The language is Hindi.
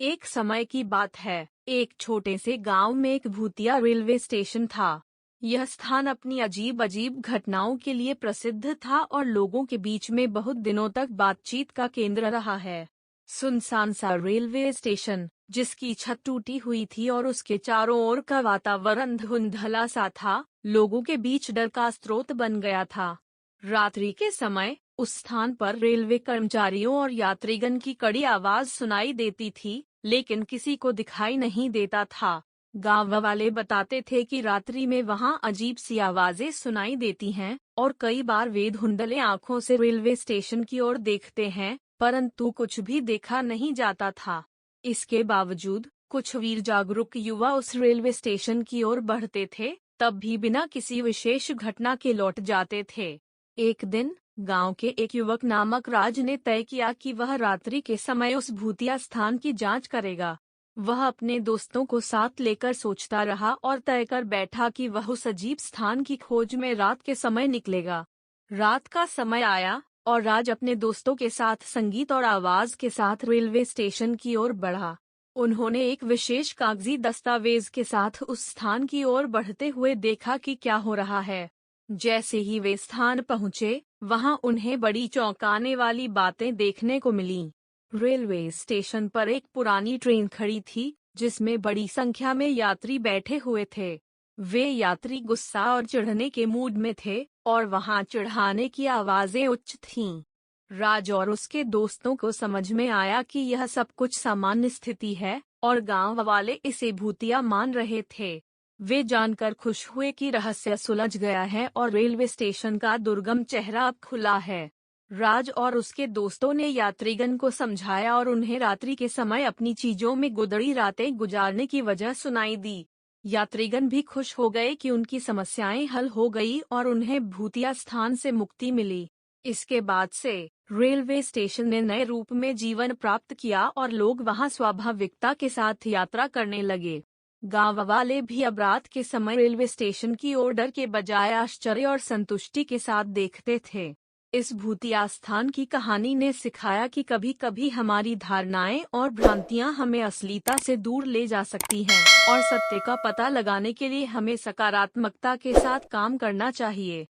एक समय की बात है, एक छोटे से गांव में एक भूतिया रेलवे स्टेशन था। यह स्थान अपनी अजीब अजीब घटनाओं के लिए प्रसिद्ध था और लोगों के बीच में बहुत दिनों तक बातचीत का केंद्र रहा है। सुनसान सा रेलवे स्टेशन, जिसकी छत टूटी हुई थी और उसके चारों ओर का वातावरण धुंधला सा था, लोगों के बीच डर का स्रोत बन गया था। रात्रि के समय उस स्थान पर रेलवे कर्मचारियों और यात्रीगण की कड़ी आवाज सुनाई देती थी, लेकिन किसी को दिखाई नहीं देता था। गांव वाले बताते थे कि रात्रि में वहां अजीब सी आवाजें सुनाई देती हैं और कई बार वे धुंधले आंखों से रेलवे स्टेशन की ओर देखते हैं, परंतु कुछ भी देखा नहीं जाता था। इसके बावजूद कुछ वीर जागरूक युवा उस रेलवे स्टेशन की ओर बढ़ते थे, तब भी बिना किसी विशेष घटना के लौट जाते थे। एक दिन गांव के एक युवक नामक राज ने तय किया कि वह रात्रि के समय उस भूतिया स्थान की जांच करेगा। वह अपने दोस्तों को साथ लेकर सोचता रहा और तय कर बैठा कि वह उस अजीब स्थान की खोज में रात के समय निकलेगा। रात का समय आया और राज अपने दोस्तों के साथ संगीत और आवाज के साथ रेलवे स्टेशन की ओर बढ़ा। उन्होंने एक विशेष कागजी दस्तावेज के साथ उस स्थान की ओर बढ़ते हुए देखा कि क्या हो रहा है। जैसे ही वे स्थान पहुंचे, वहां उन्हें बड़ी चौंकाने वाली बातें देखने को मिलीं। रेलवे स्टेशन पर एक पुरानी ट्रेन खड़ी थी, जिसमें बड़ी संख्या में यात्री बैठे हुए थे। वे यात्री गुस्सा और चिढ़ने के मूड में थे और वहां चिढ़ाने की आवाजें उच्च थीं। राज और उसके दोस्तों को समझ में आया कि यह सब कुछ सामान्य स्थिति है और गांव वाले इसे भूतिया मान रहे थे। वे जानकर खुश हुए कि रहस्य सुलझ गया है और रेलवे स्टेशन का दुर्गम चेहरा अब खुला है। राज और उसके दोस्तों ने यात्रीगण को समझाया और उन्हें रात्रि के समय अपनी चीजों में गुदड़ी रातें गुजारने की वजह सुनाई दी। यात्रीगण भी खुश हो गए कि उनकी समस्याएं हल हो गई और उन्हें भूतिया स्थान से मुक्ति मिली। इसके बाद से रेलवे स्टेशन ने नए रूप में जीवन प्राप्त किया और लोग वहां स्वाभाविकता के साथ यात्रा करने लगे। गांव वाले भी अब रात के समय रेलवे स्टेशन की ओर डर के बजाय आश्चर्य और संतुष्टि के साथ देखते थे। इस भूतिया स्थान की कहानी ने सिखाया कि कभी-कभी हमारी धारणाएं और भ्रांतियां हमें असलियता से दूर ले जा सकती हैं और सत्य का पता लगाने के लिए हमें सकारात्मकता के साथ काम करना चाहिए।